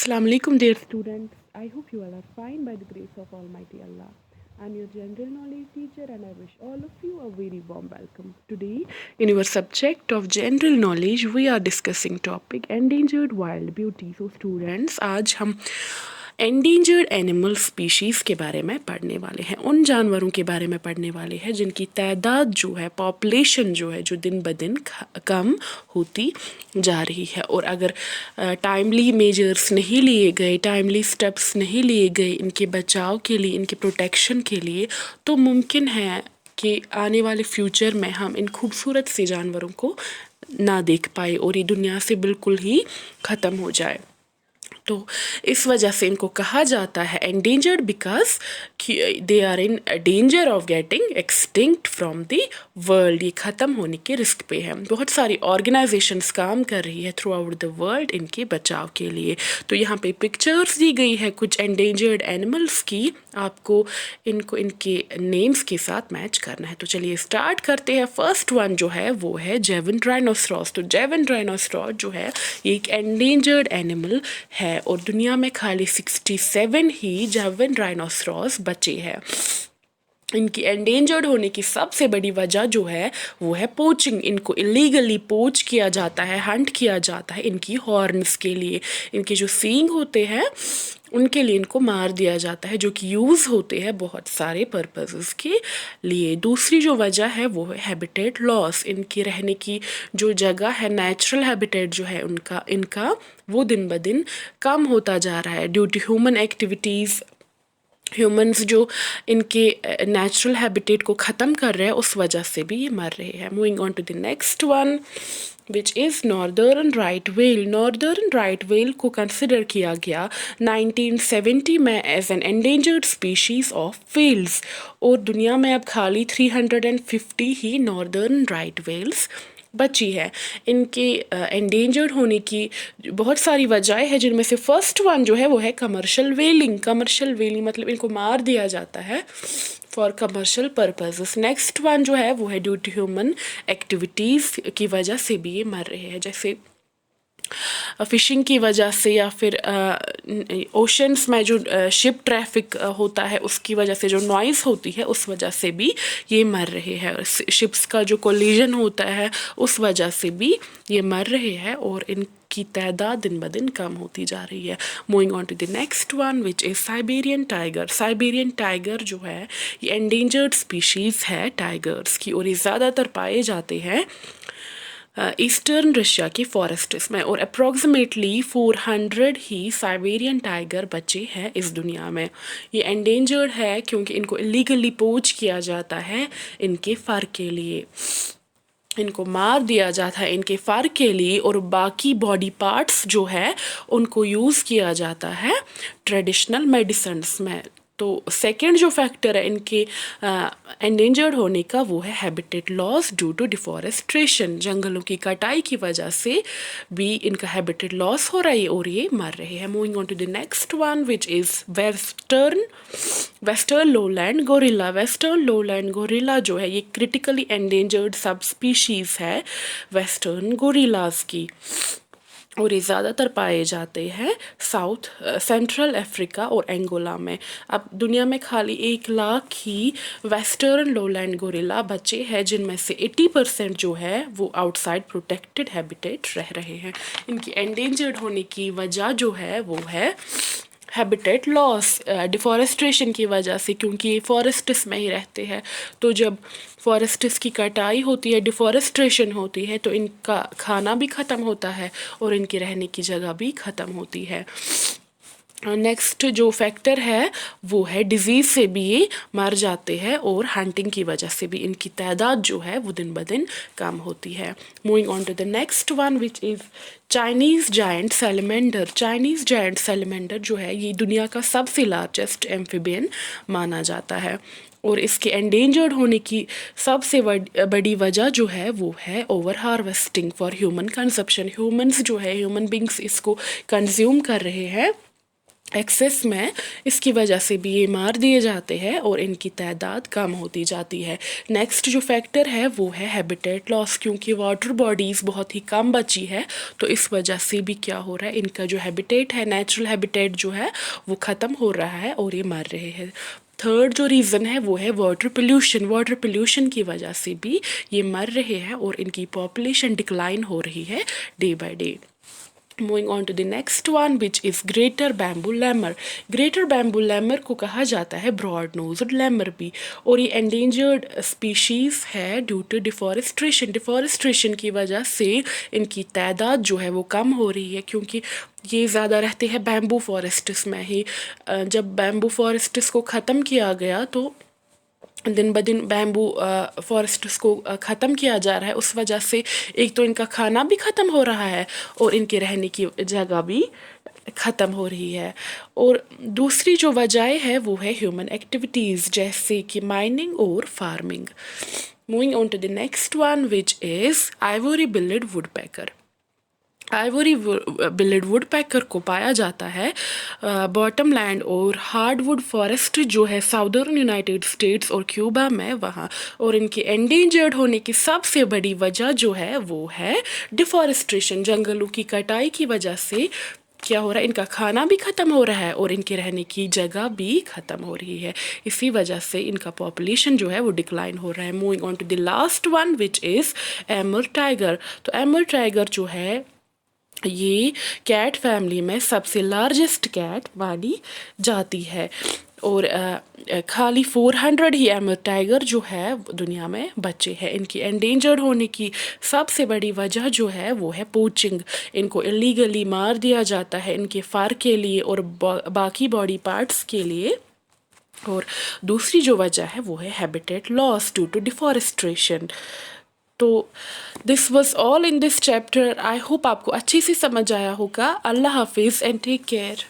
Assalamu alaikum, dear students. I hope you all are fine by the grace of Almighty Allah. I'm your general knowledge teacher and I wish all of you a very warm welcome. Today, in your subject of general knowledge, we are discussing topic endangered wild beauty. So students, आज हम endangered animal species के बारे में पढ़ने वाले हैं, उन जानवरों के बारे में पढ़ने वाले हैं जिनकी तादाद जो है, पॉपुलेशन जो है, जो दिन ब दिन कम होती जा रही है। और अगर टाइमली मेजर्स नहीं लिए गए, टाइमली स्टेप्स नहीं लिए गए इनके बचाव के लिए, इनके प्रोटेक्शन के लिए, तो मुमकिन है कि आने वाले फ्यूचर में हम इन खूबसूरत से जानवरों को ना देख पाए और ये दुनिया से बिल्कुल ही ख़त्म हो जाए। तो इस वजह से इनको कहा जाता है endangered because they are in danger of getting extinct from the world. ये ख़त्म होने के रिस्क पे है। बहुत सारी ऑर्गेनाइजेशंस काम कर रही है थ्रू आउट द वर्ल्ड इनके बचाव के लिए। तो यहाँ पे पिक्चर्स दी गई है कुछ एंडेंजर्ड एनिमल्स की, आपको इनको इनके नेम्स के साथ मैच करना है। तो चलिए स्टार्ट करते हैं। फर्स्ट वन जो है वो है जेवन राइनोसरॉस। तो जेवन राइनोसरॉस जो है ये एक एंडेंजर्ड एनिमल है और दुनिया में खाली 67 ही जेवन राइनोसरॉस बचे हैं। इनकी एंडेंजर्ड होने की सबसे बड़ी वजह जो है वो है पोचिंग। इनको इलीगली पोच किया जाता है, हंट किया जाता है इनकी हॉर्न्स के लिए। इनके जो सींग होते हैं उनके लिए इनको मार दिया जाता है, जो कि यूज़ होते हैं बहुत सारे पर्पसेस के लिए। दूसरी जो वजह है वो है हैबिटेट लॉस। इनकी रहने की जो जगह है, नेचुरल हैबिटेट जो है इनका वो दिन ब दिन कम होता जा रहा है due to human activities. Humans जो इनके नेचुरल हैबिटेट को ख़त्म कर रहे हैं उस वजह से भी ये मर रहे हैं। Moving on to the next one which is northern right whale. Northern right whale को कंसिडर किया गया 1970 में as an endangered species of whales और दुनिया में अब खाली 350 ही नॉर्दर्न राइट व्हेल्स बची है। इनके एंडेंजर्ड होने की बहुत सारी वजह है, जिनमें से फर्स्ट वन जो है वो है कमर्शियल व्हेलिंग। कमर्शियल व्हेलिंग मतलब इनको मार दिया जाता है for commercial purposes. Next one जो है वो है ड्यू टू ह्यूमन एक्टिविटीज़ की वजह से भी ये मर रहे हैं, जैसे फ़िशिंग की वजह से या फिर ओशंस में जो शिप ट्रैफिक होता है उसकी वजह से जो नॉइज़ होती है उस वजह से भी ये मर रहे हैं। शिप्स का जो कोलिजन होता है उस वजह से भी ये मर रहे हैं और इनकी तादाद दिन ब दिन कम होती जा रही है। Moving on to the next one which is Siberian tiger. Siberian tiger जो है ये एंडेंजर्ड स्पीशीज़ है टाइगर्स की और ये ज़्यादातर पाए जाते हैं ईस्टर्न रशिया के फॉरेस्ट्स में और अप्रॉक्सीमेटली 400 ही साइबेरियन टाइगर बचे हैं इस दुनिया में। ये एंडेंजर्ड है क्योंकि इनको इलीगली पोच किया जाता है इनके फर के लिए। इनको मार दिया जाता है इनके फर के लिए और बाकी बॉडी पार्ट्स जो है उनको यूज़ किया जाता है ट्रेडिशनल मेडिसिन्स में। तो सेकंड जो फैक्टर है इनके एंडेंजर्ड होने का वो है habitat loss due to deforestation. जंगलों की कटाई की वजह से भी इनका हैबिटेट लॉस हो रहा है और ये मर रहे हैं। Moving on to the next one which is western lowland gorilla. Western lowland gorilla जो है ये क्रिटिकली एंडेंजर्ड सब स्पीशीज़ है वेस्टर्न गोरिल्लाज की और ये ज़्यादातर पाए जाते हैं साउथ सेंट्रल अफ्रीका और एंगोला में। अब दुनिया में खाली 1 लाख ही वेस्टर्न लोलैंड गोरिल्ला बचे हैं, जिनमें से 80% जो है वो आउटसाइड प्रोटेक्टेड हैबिटेट रह रहे हैं। इनकी एंडेंजर्ड होने की वजह जो है वो है हैबिटेट लॉस, डिफॉरेस्ट्रेशन की वजह से, क्योंकि ये फॉरेस्ट्स में ही रहते हैं। तो जब फॉरेस्ट्स की कटाई होती है, डिफॉरेस्ट्रेशन होती है, तो इनका खाना भी ख़त्म होता है और इनकी रहने की जगह भी ख़त्म होती है। नेक्स्ट जो फैक्टर है वो है डिज़ीज़ से भी ये मर जाते हैं और हंटिंग की वजह से भी इनकी तादाद जो है वो दिन ब दिन कम होती है। Moving on to the next one which is Chinese giant salamander. Chinese giant salamander जो है ये दुनिया का सबसे लार्जेस्ट एम्फिबियन माना जाता है और इसके एंडेंजर्ड होने की सबसे बड़ी वजह जो है वो है over harvesting for human consumption. Humans जो है, ह्यूमन बींग्स इसको कंज्यूम कर रहे हैं एक्सेस में, इसकी वजह से भी ये मार दिए जाते हैं और इनकी तादाद कम होती जाती है। नेक्स्ट जो फैक्टर है वो है हैबिटेट लॉस, क्योंकि वाटर बॉडीज़ बहुत ही कम बची है तो इस वजह से भी क्या हो रहा है, इनका जो हैबिटेट है, नेचुरल हैबिटेट जो है वो ख़त्म हो रहा है और ये मर रहे हैं। थर्ड जो रीज़न है वो है वाटर पोल्यूशन। वाटर पोल्यूशन की वजह से भी ये मर रहे हैं और इनकी पॉपुलेशन डिक्लाइन हो रही है day by day. Moving on to the next one, which is greater bamboo lemur. Greater bamboo lemur को कहा जाता है broad nosed lemur भी, और ये endangered species है due to deforestation. Deforestation की वजह से इनकी तादाद जो है वो कम हो रही है, क्योंकि ये ज़्यादा रहते हैं बैम्बू फॉरेस्ट्स में ही। जब बैम्बू फॉरेस्ट्स को ख़त्म किया गया तो दिन ब दिन बैम्बू फॉरेस्ट्स को ख़त्म किया जा रहा है, उस वजह से एक तो इनका खाना भी ख़त्म हो रहा है और इनके रहने की जगह भी ख़त्म हो रही है। और दूसरी जो वजह है वो है ह्यूमन एक्टिविटीज़, जैसे कि माइनिंग और farming. Moving on to the next one, which is ivory billed woodpecker. Ivory billed woodpecker को पाया जाता है बॉटम लैंड और हार्डवुड फॉरेस्ट जो है साउदर्न यूनाइटेड स्टेट्स और क्यूबा में वहाँ, और इनके एंडेंजर्ड होने की सबसे बड़ी वजह जो है वो है डिफॉरेस्ट्रेशन। जंगलों की कटाई की वजह से क्या हो रहा है, इनका खाना भी ख़त्म हो रहा है और इनके रहने की जगह भी ख़त्म हो रही है। इसी वजह से इनका पॉपुलेशन जो है वो डिक्लाइन हो रहा है। Moving on to the last one, which is Amur tiger. तो एमर टाइगर जो है ये कैट फैमिली में सबसे लार्जेस्ट कैट मानी जाती है, और खाली 400 ही एमर टाइगर जो है दुनिया में बचे हैं। इनकी एंडेंजर्ड होने की सबसे बड़ी वजह जो है वो है पोचिंग। इनको इलीगली मार दिया जाता है इनके फर के लिए और बाकी बॉडी पार्ट्स के लिए। और दूसरी जो वजह है वो है habitat loss due to deforestation. तो this was all in this chapter. I hope आपको अच्छी सी समझ आया होगा। अल्लाह हाफिज़ एंड टेक केयर।